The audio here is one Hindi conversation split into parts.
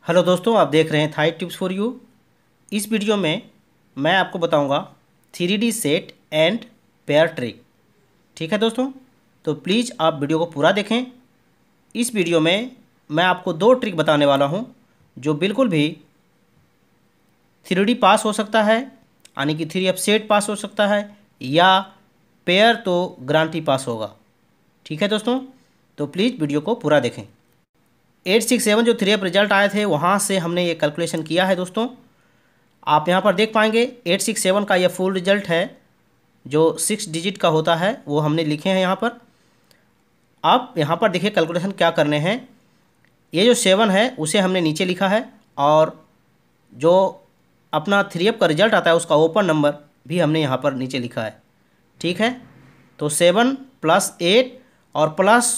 हेलो दोस्तों, आप देख रहे हैं थाई टिप्स फॉर यू। इस वीडियो में मैं आपको बताऊंगा 3D set and pair trick. ठीक है दोस्तों, तो प्लीज़ आप वीडियो को पूरा देखें। इस वीडियो में मैं आपको दो ट्रिक बताने वाला हूं जो बिल्कुल भी 3D पास हो सकता है, यानी कि 3F सेट पास हो सकता है, या पेयर तो गारंटी पास होगा। ठीक है दोस्तों, तो प्लीज़ वीडियो को पूरा देखें। 867 जो 3F रिजल्ट आए थे वहाँ से हमने ये कैलकुलेशन किया है दोस्तों। आप यहाँ पर देख पाएंगे 867 का ये फुल रिजल्ट है जो 6 डिजिट का होता है, वो हमने लिखे हैं यहाँ पर। आप यहाँ पर देखिए कैलकुलेशन क्या करने हैं। ये जो 7 है उसे हमने नीचे लिखा है, और जो अपना 3F का रिजल्ट आता है उसका ओपन नंबर भी हमने यहाँ पर नीचे लिखा है। ठीक है, तो 7 + 8 और प्लस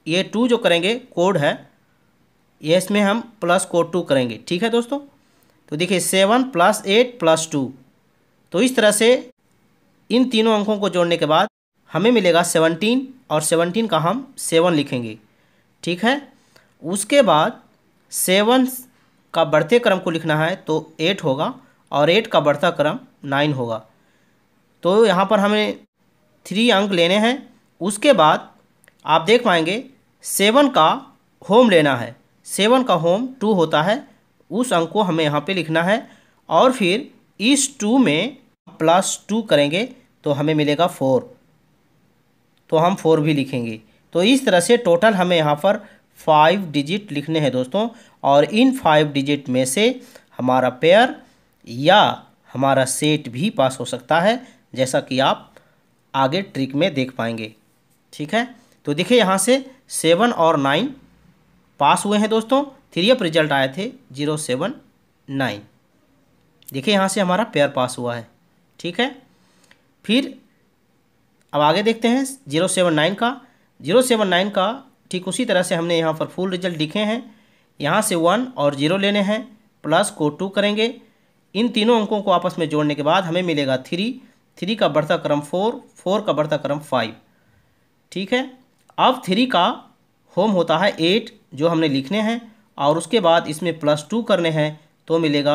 ये 2 जो करेंगे कोड है, ये इसमें हम प्लस कोड 2 करेंगे। ठीक है दोस्तों, तो देखिए 7 + 8 + 2, तो इस तरह से इन तीनों अंकों को जोड़ने के बाद हमें मिलेगा 17, और 17 का हम 7 लिखेंगे। ठीक है, उसके बाद 7 का बढ़ते क्रम को लिखना है तो 8 होगा, और 8 का बढ़ता क्रम 9 होगा। तो यहाँ पर हमें 3 अंक लेने हैं। उसके बाद आप देख पाएंगे 7 का होम लेना है। 7 का होम 2 होता है, उस अंक को हमें यहाँ पे लिखना है, और फिर इस 2 में +2 करेंगे तो हमें मिलेगा 4, तो हम 4 भी लिखेंगे। तो इस तरह से टोटल हमें यहाँ पर 5 डिजिट लिखने हैं दोस्तों, और इन 5 डिजिट में से हमारा पेयर या हमारा सेट भी पास हो सकता है, जैसा कि आप आगे ट्रिक में देख पाएंगे। ठीक है, तो देखिए यहाँ से 7 और 9 पास हुए हैं दोस्तों। 3F रिजल्ट आए थे 079। देखिए यहाँ से हमारा पेयर पास हुआ है। ठीक है, फिर अब आगे देखते हैं 079 का। 079 का ठीक उसी तरह से हमने यहाँ पर फुल रिजल्ट लिखे हैं। यहाँ से 1 और 0 लेने हैं, प्लस को 2 करेंगे। इन तीनों अंकों को आपस में जोड़ने के बाद हमें मिलेगा 3, 3 का बढ़ता क्रम 4, 4 का बढ़ता क्रम 5। ठीक है, अब 3 का होम होता है 8 जो हमने लिखने हैं, और उसके बाद इसमें +2 करने हैं तो मिलेगा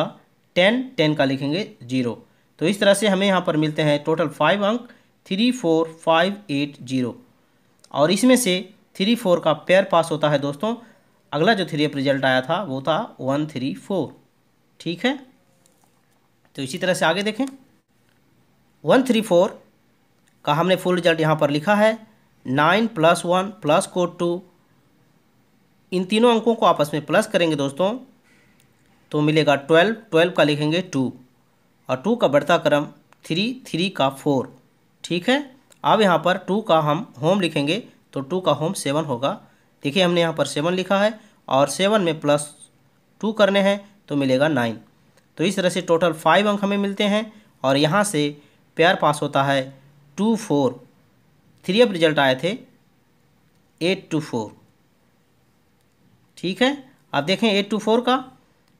10, 10 का लिखेंगे 0। तो इस तरह से हमें यहाँ पर मिलते हैं टोटल 5 अंक 3, 4, 5, 8, 0, और इसमें से 3, 4 का पेयर पास होता है दोस्तों। अगला जो 3F रिजल्ट आया था वो था 1, 3, 4। ठीक है, तो इसी तरह से आगे देखें। 1, 3, 4 का हमने फुल रिजल्ट यहाँ पर लिखा है। 9 + 1 प्लस कोड 2, इन तीनों अंकों को आपस में प्लस करेंगे दोस्तों तो मिलेगा 12, 12 का लिखेंगे 2, और 2 का बढ़ता क्रम 3, 3 का 4। ठीक है, अब यहाँ पर 2 का हम होम लिखेंगे तो 2 का होम 7 होगा। देखिए हमने यहाँ पर 7 लिखा है, और 7 में +2 करने हैं तो मिलेगा 9। तो इस तरह से टोटल 5 अंक हमें मिलते हैं, और यहाँ से पेयर पास होता है 2, 4। 3F रिजल्ट आए थे 8 to 4। ठीक है, आप देखें 8 to 4 का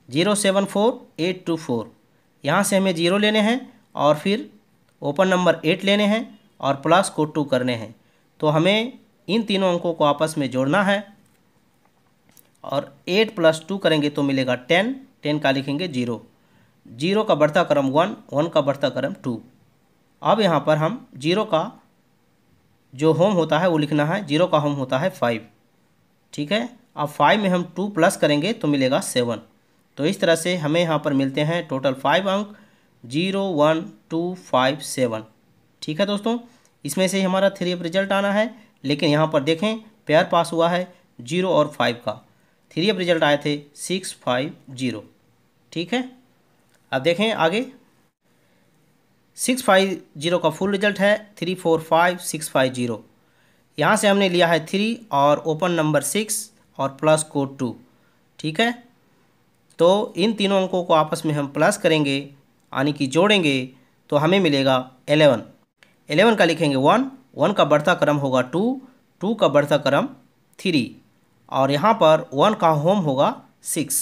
074, 8 to 4, यहाँ से हमें 0 लेने हैं, और फिर ओपन नंबर 8 लेने हैं, और प्लस को 2 करने हैं। तो हमें इन तीनों अंकों को आपस में जोड़ना है, और 8 + 2 करेंगे तो मिलेगा 10, 10 का लिखेंगे 0, 0 का बढ़ता क्रम 1, 1 का बढ़ता क्रम 2। अब यहाँ पर हम 0 का जो होम होता है वो लिखना है। 0 का होम होता है 5। ठीक है, अब 5 में हम 2 प्लस करेंगे तो मिलेगा 7। तो इस तरह से हमें यहाँ पर मिलते हैं टोटल 5 अंक 0, 1, 2, 5, 7। ठीक है दोस्तों, इसमें से ही हमारा 3F रिजल्ट आना है, लेकिन यहाँ पर देखें पेयर पास हुआ है 0 और 5 का। 3F रिजल्ट आए थे 6, 5, 0। ठीक है, अब देखें आगे 6, 5, 0 का फुल रिजल्ट है 3, 4, 5, 6, 5, 0। यहाँ से हमने लिया है 3 और ओपन नंबर 6 और प्लस कोड 2। ठीक है, तो इन तीनों अंकों को आपस में हम प्लस करेंगे, यानी कि जोड़ेंगे, तो हमें मिलेगा 11। 11 का लिखेंगे 1, 1 का बढ़ता क्रम होगा 2, 2 का बढ़ता क्रम 3, और यहाँ पर 1 का होम होगा 6।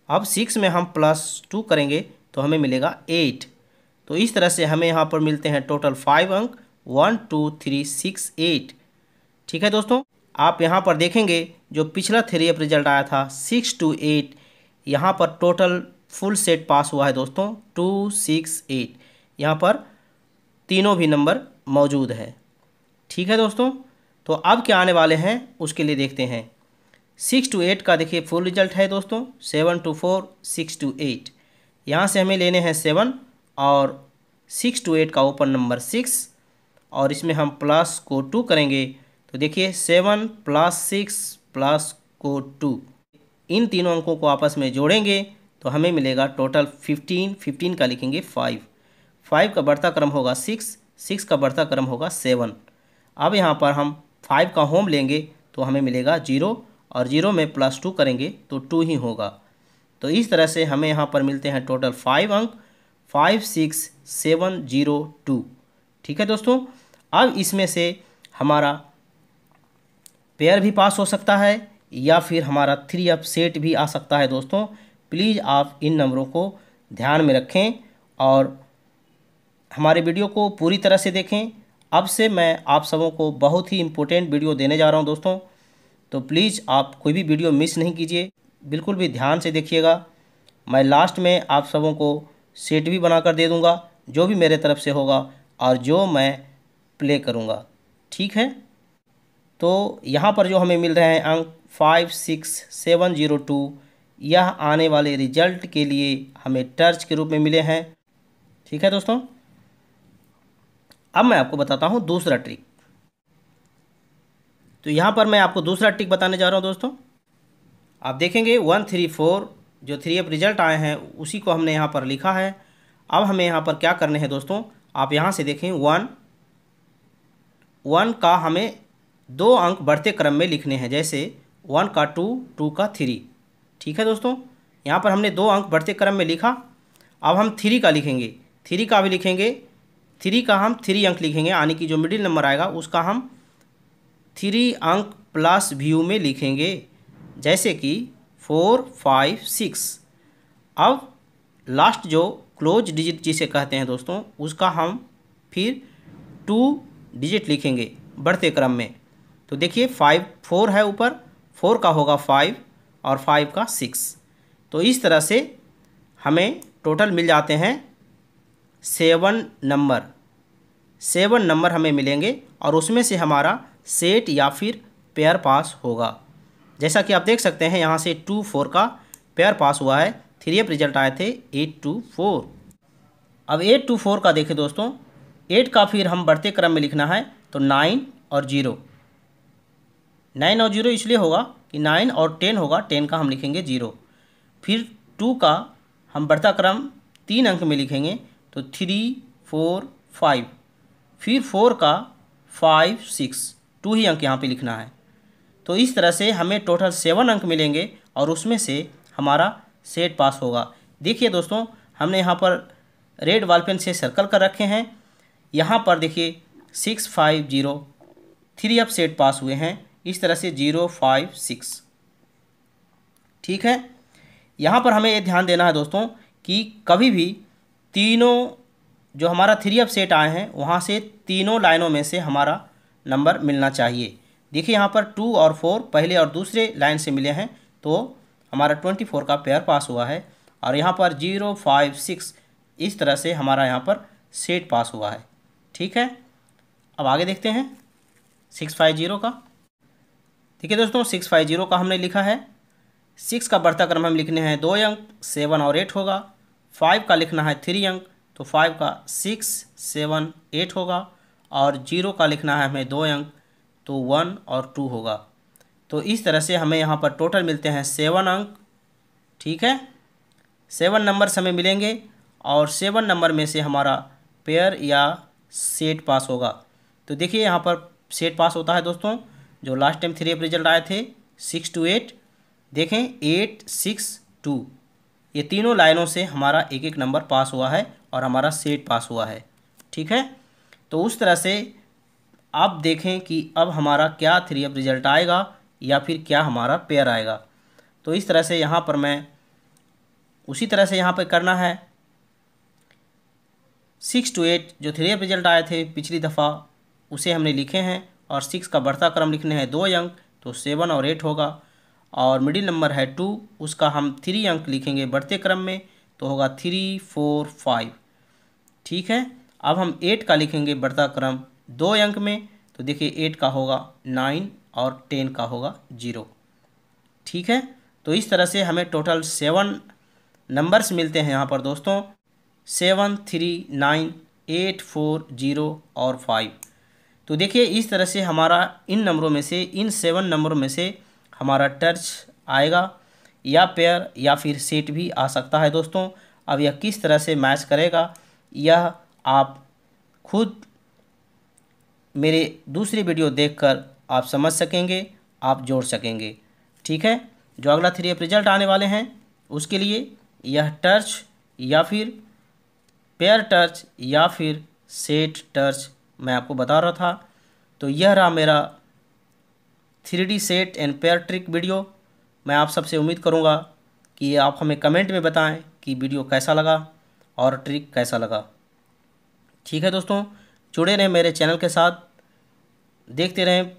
अब 6 में हम +2 करेंगे तो हमें मिलेगा 8। तो इस तरह से हमें यहाँ पर मिलते हैं टोटल 5 अंक 1, 2, 3, 6, 8। ठीक है दोस्तों, आप यहाँ पर देखेंगे जो पिछला 3F रिजल्ट आया था 6 to 8, यहाँ पर टोटल फुल सेट पास हुआ है दोस्तों 2, 6, 8। यहाँ पर तीनों भी नंबर मौजूद है। ठीक है दोस्तों, तो अब क्या आने वाले हैं उसके लिए देखते हैं। 6 to 8 का देखिए फुल रिजल्ट है दोस्तों 7 to 4, 6 to 8। यहाँ से हमें लेने हैं 7 और 6 to 8 का ओपन नंबर 6 और इसमें हम प्लस को 2 करेंगे तो देखिए 7 + 6 प्लस को 2, इन तीनों अंकों को आपस में जोड़ेंगे तो हमें मिलेगा टोटल 15। 15 का लिखेंगे 5, 5 का बढ़ता क्रम होगा 6, 6 का बढ़ता क्रम होगा 7। अब यहाँ पर हम 5 का होम लेंगे तो हमें मिलेगा 0 और 0 में +2 करेंगे तो 2 ही होगा। तो इस तरह से हमें यहाँ पर मिलते हैं टोटल 5 अंक 5, 6, 7, 0, 2। ठीक है दोस्तों, अब इसमें से हमारा पेयर भी पास हो सकता है या फिर हमारा 3 अप सेट भी आ सकता है दोस्तों। प्लीज़ आप इन नंबरों को ध्यान में रखें और हमारे वीडियो को पूरी तरह से देखें। अब से मैं आप सबों को बहुत ही इम्पोर्टेंट वीडियो देने जा रहा हूं दोस्तों, तो प्लीज़ आप कोई भी वीडियो मिस नहीं कीजिए, बिल्कुल भी ध्यान से देखिएगा। मैं लास्ट में आप सबों को सेट भी बनाकर दे दूंगा जो भी मेरे तरफ से होगा और जो मैं प्ले करूंगा। ठीक है, तो यहाँ पर जो हमें मिल रहे हैं अंक 5, 6, 7, 0, 2, यह आने वाले रिजल्ट के लिए हमें टर्च के रूप में मिले हैं। ठीक है दोस्तों, अब मैं आपको बताता हूँ दूसरा ट्रिक। तो यहाँ पर मैं आपको दूसरा ट्रिक बताने जा रहा हूँ दोस्तों। आप देखेंगे 1, 3, 4 जो 3 अप रिजल्ट आए हैं उसी को हमने यहाँ पर लिखा है। अब हमें यहाँ पर क्या करने हैं दोस्तों, आप यहाँ से देखें 1 का हमें 2 अंक बढ़ते क्रम में लिखने हैं, जैसे 1 का 2, 2 का 3। ठीक है दोस्तों, यहाँ पर हमने 2 अंक बढ़ते क्रम में लिखा। अब हम 3 का लिखेंगे, 3 का भी लिखेंगे, 3 का हम 3 अंक लिखेंगे, यानी कि जो मिडिल नंबर आएगा उसका हम 3 अंक प्लस व्यू में लिखेंगे, जैसे कि 4, 5, 6। अब लास्ट जो क्लोज डिजिट जिसे कहते हैं दोस्तों उसका हम फिर 2 डिजिट लिखेंगे बढ़ते क्रम में। तो देखिए 5, 4 है ऊपर, 4 का होगा 5 और 5 का 6। तो इस तरह से हमें टोटल मिल जाते हैं 7 नंबर। 7 नंबर हमें मिलेंगे और उसमें से हमारा सेट या फिर पेयर पास होगा। जैसा कि आप देख सकते हैं यहाँ से 2, 4 का पेयर पास हुआ है। 3 अप रिजल्ट आए थे 8, 2, 4। अब 8, 2, 4 का देखें दोस्तों, 8 का फिर हम बढ़ते क्रम में लिखना है तो 9 और 0। 9 और 0 इसलिए होगा कि 9 और 10 होगा, 10 का हम लिखेंगे 0। फिर 2 का हम बढ़ता क्रम 3 अंक में लिखेंगे तो 3, 4, 5। फिर 4 का 5, 6, 2 ही अंक यहाँ पे लिखना है। तो इस तरह से हमें टोटल 7 अंक मिलेंगे और उसमें से हमारा सेट पास होगा। देखिए दोस्तों, हमने यहाँ पर रेड बॉल पेन से सर्कल कर रखे हैं। यहाँ पर देखिए 6, 5, 0 3 अप सेट पास हुए हैं, इस तरह से 0, 5, 6। ठीक है, यहाँ पर हमें ये ध्यान देना है दोस्तों कि कभी भी तीनों जो हमारा 3 अप सेट आए हैं वहाँ से तीनों लाइनों में से हमारा नंबर मिलना चाहिए। देखिए यहाँ पर 2 और 4 पहले और दूसरे लाइन से मिले हैं तो हमारा 24 का पेयर पास हुआ है। और यहाँ पर 0, 5, 6 इस तरह से हमारा यहाँ पर सेट पास हुआ है। ठीक है, अब आगे देखते हैं 6, 5, 0 का। देखिए दोस्तों 6, 5, 0 का हमने लिखा है। 6 का बढ़ता क्रम हम लिखने हैं 2 अंक, 7 और 8 होगा। 5 का लिखना है 3 अंक तो 5 का 6, 7, 8 होगा। और 0 का लिखना है हमें 2 अंक तो 1 और 2 होगा। तो इस तरह से हमें यहाँ पर टोटल मिलते हैं 7 अंक। ठीक है, 7 नंबर्स हमें मिलेंगे और 7 नंबर में से हमारा पेयर या सेट पास होगा। तो देखिए यहाँ पर सेट पास होता है दोस्तों, जो लास्ट टाइम 3 अप रिजल्ट आए थे 6 to 8। देखें 8, 6, 2 ये तीनों लाइनों से हमारा एक एक नंबर पास हुआ है और हमारा सेट पास हुआ है। ठीक है, तो उस तरह से आप देखें कि अब हमारा क्या 3 अप रिजल्ट आएगा या फिर क्या हमारा पेयर आएगा। तो इस तरह से यहाँ पर मैं उसी तरह से यहाँ पर करना है। 6 to 8 जो 3 अप रिजल्ट आए थे पिछली दफ़ा उसे हमने लिखे हैं और 6 का बढ़ता क्रम लिखने हैं 2 अंक तो 7 और 8 होगा। और मिडिल नंबर है 2, उसका हम 3 अंक लिखेंगे बढ़ते क्रम में, तो होगा 3 4 5। ठीक है, अब हम 8 का लिखेंगे बढ़ता क्रम 2 अंक में, तो देखिए 8 का होगा 9 और 10 का होगा 0। ठीक है, तो इस तरह से हमें टोटल 7 नंबर्स मिलते हैं यहाँ पर दोस्तों, 7 3 9 8 4 0 और 5। तो देखिए इस तरह से हमारा इन नंबरों में से, इन 7 नंबरों में से हमारा टर्च आएगा, या पेयर या फिर सेट भी आ सकता है दोस्तों। अब यह किस तरह से मैच करेगा यह आप खुद मेरे दूसरी वीडियो देखकर आप समझ सकेंगे, आप जोड़ सकेंगे। ठीक है, जो अगला 3F रिजल्ट आने वाले हैं उसके लिए यह टर्च या फिर पेयर टर्च या फिर सेट टर्च मैं आपको बता रहा था। तो यह रहा मेरा 3D set and pair trick video. मैं आप सबसे उम्मीद करूंगा कि आप हमें कमेंट में बताएं कि वीडियो कैसा लगा और ट्रिक कैसा लगा। ठीक है दोस्तों, जुड़े रहें मेरे चैनल के साथ, देखते रहें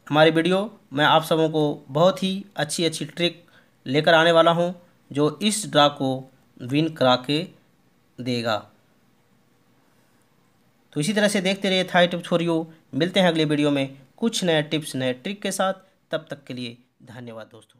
हमारी वीडियो। मैं आप सबों को बहुत ही अच्छी अच्छी ट्रिक लेकर आने वाला हूं जो इस ड्रा को विन करा के देगा। तो इसी तरह से देखते रहिए थाई टिप्स फॉर यू। मिलते हैं अगले वीडियो में कुछ नए टिप्स नए ट्रिक के साथ। तब तक के लिए धन्यवाद दोस्तों।